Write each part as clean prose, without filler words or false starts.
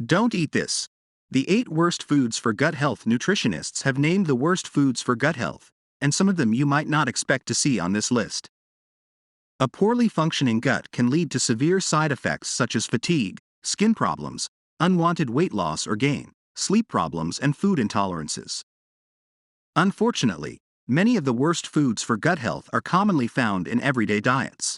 Don't eat this. The 8 worst foods for gut health. Nutritionists have named the worst foods for gut health, and some of them you might not expect to see on this list. A poorly functioning gut can lead to severe side effects such as fatigue, skin problems, unwanted weight loss or gain, sleep problems, and food intolerances. Unfortunately, many of the worst foods for gut health are commonly found in everyday diets.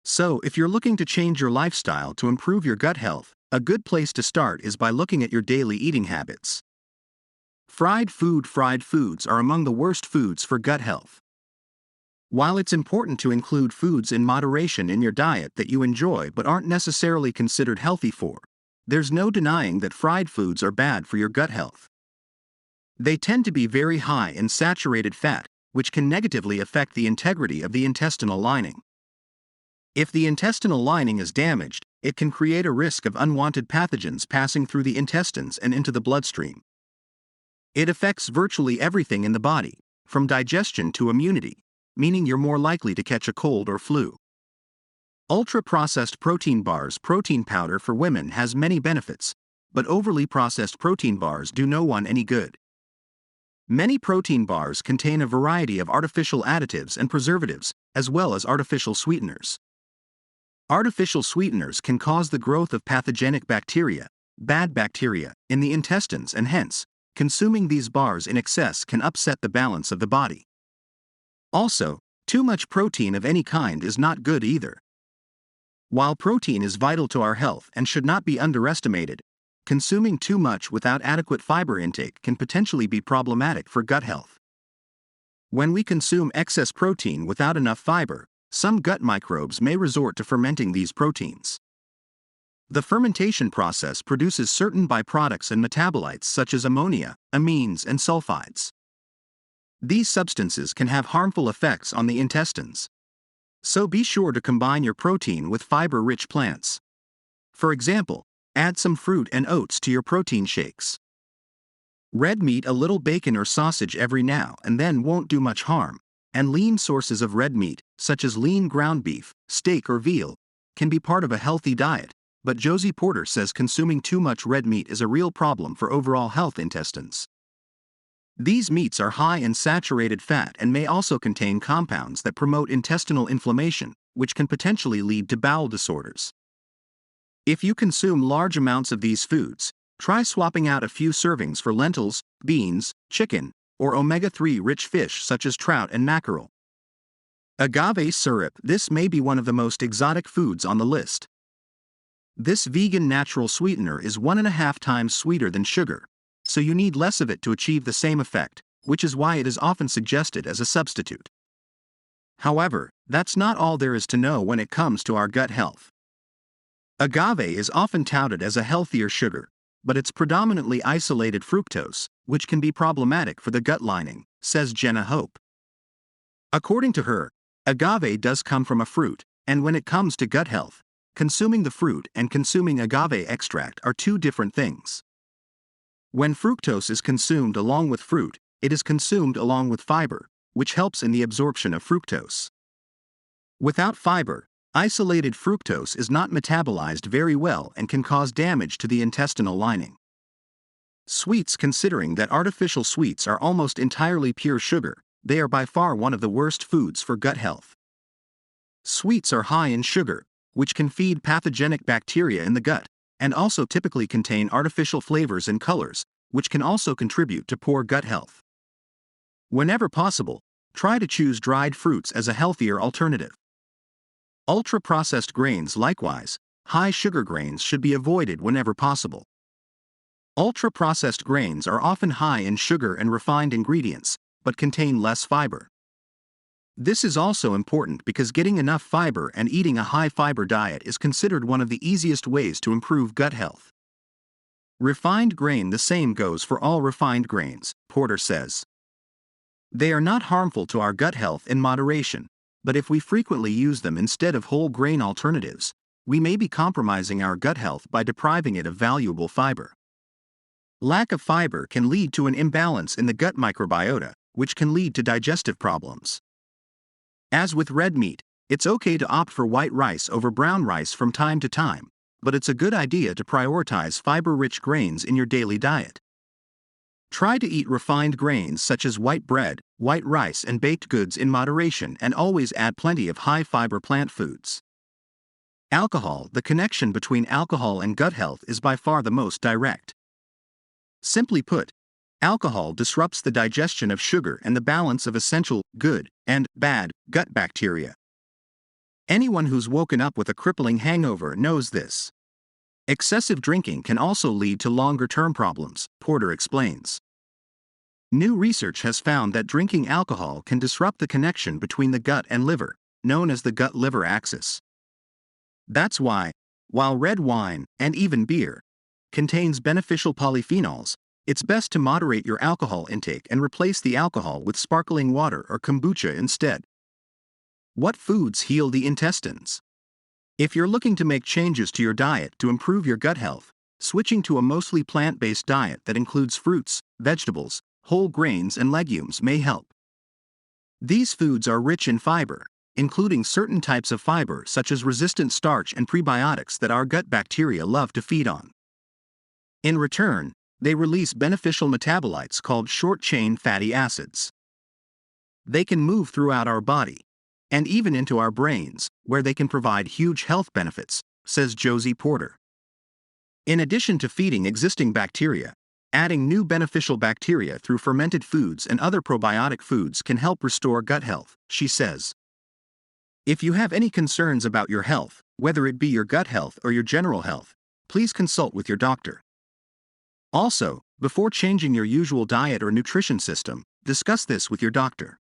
So, if you're looking to change your lifestyle to improve your gut health, a good place to start is by looking at your daily eating habits. Fried foods are among the worst foods for gut health. While it's important to include foods in moderation in your diet that you enjoy but aren't necessarily considered healthy for, there's no denying that fried foods are bad for your gut health. They tend to be very high in saturated fat, which can negatively affect the integrity of the intestinal lining. If the intestinal lining is damaged, it can create a risk of unwanted pathogens passing through the intestines and into the bloodstream. It affects virtually everything in the body, from digestion to immunity, meaning you're more likely to catch a cold or flu. Ultra-processed protein bars. Protein powder for women has many benefits, but overly processed protein bars do no one any good. Many protein bars contain a variety of artificial additives and preservatives, as well as artificial sweeteners. Artificial sweeteners can cause the growth of pathogenic bacteria, bad bacteria, in the intestines, and hence, consuming these bars in excess can upset the balance of the body. Also, too much protein of any kind is not good either. While protein is vital to our health and should not be underestimated, consuming too much without adequate fiber intake can potentially be problematic for gut health. When we consume excess protein without enough fiber, some gut microbes may resort to fermenting these proteins. The fermentation process produces certain byproducts and metabolites such as ammonia, amines, and sulfides. These substances can have harmful effects on the intestines. So be sure to combine your protein with fiber-rich plants. For example, add some fruit and oats to your protein shakes. Red meat, a little bacon or sausage every now and then won't do much harm, and lean sources of red meat, such as lean ground beef, steak, or veal, can be part of a healthy diet, but Josie Porter says consuming too much red meat is a real problem for overall health intestines. These meats are high in saturated fat and may also contain compounds that promote intestinal inflammation, which can potentially lead to bowel disorders. If you consume large amounts of these foods, try swapping out a few servings for lentils, beans, chicken, or omega-3 rich fish such as trout and mackerel. Agave syrup. This may be one of the most exotic foods on the list. This vegan natural sweetener is 1.5 times sweeter than sugar, so you need less of it to achieve the same effect, which is why it is often suggested as a substitute. However, that's not all there is to know when it comes to our gut health. Agave is often touted as a healthier sugar, but it's predominantly isolated fructose, which can be problematic for the gut lining, says Jenna Hope. According to her, agave does come from a fruit, and when it comes to gut health, consuming the fruit and consuming agave extract are two different things. When fructose is consumed along with fruit, it is consumed along with fiber, which helps in the absorption of fructose. Without fiber, isolated fructose is not metabolized very well and can cause damage to the intestinal lining. Sweets. Considering that artificial sweets are almost entirely pure sugar, they are by far one of the worst foods for gut health. Sweets are high in sugar, which can feed pathogenic bacteria in the gut, and also typically contain artificial flavors and colors, which can also contribute to poor gut health. Whenever possible, try to choose dried fruits as a healthier alternative. Ultra-processed grains. Likewise, high sugar grains should be avoided whenever possible. Ultra-processed grains are often high in sugar and refined ingredients, but contain less fiber. This is also important because getting enough fiber and eating a high-fiber diet is considered one of the easiest ways to improve gut health. Refined grain. The same goes for all refined grains, Porter says. They are not harmful to our gut health in moderation, but if we frequently use them instead of whole grain alternatives, we may be compromising our gut health by depriving it of valuable fiber. Lack of fiber can lead to an imbalance in the gut microbiota, which can lead to digestive problems. As with red meat, it's okay to opt for white rice over brown rice from time to time, but it's a good idea to prioritize fiber-rich grains in your daily diet. Try to eat refined grains such as white bread, white rice, and baked goods in moderation, and always add plenty of high-fiber plant foods. Alcohol. The connection between alcohol and gut health is by far the most direct. Simply put, alcohol disrupts the digestion of sugar and the balance of essential, good, and bad gut bacteria. Anyone who's woken up with a crippling hangover knows this. Excessive drinking can also lead to longer-term problems, Porter explains. New research has found that drinking alcohol can disrupt the connection between the gut and liver, known as the gut-liver axis. That's why, while red wine, and even beer, contains beneficial polyphenols, it's best to moderate your alcohol intake and replace the alcohol with sparkling water or kombucha instead. What foods heal the intestines? If you're looking to make changes to your diet to improve your gut health, switching to a mostly plant-based diet that includes fruits, vegetables, whole grains, and legumes may help. These foods are rich in fiber, including certain types of fiber such as resistant starch and prebiotics that our gut bacteria love to feed on. In return, they release beneficial metabolites called short-chain fatty acids. They can move throughout our body, and even into our brains, where they can provide huge health benefits, says Josie Porter. In addition to feeding existing bacteria, adding new beneficial bacteria through fermented foods and other probiotic foods can help restore gut health, she says. If you have any concerns about your health, whether it be your gut health or your general health, please consult with your doctor. Also, before changing your usual diet or nutrition system, discuss this with your doctor.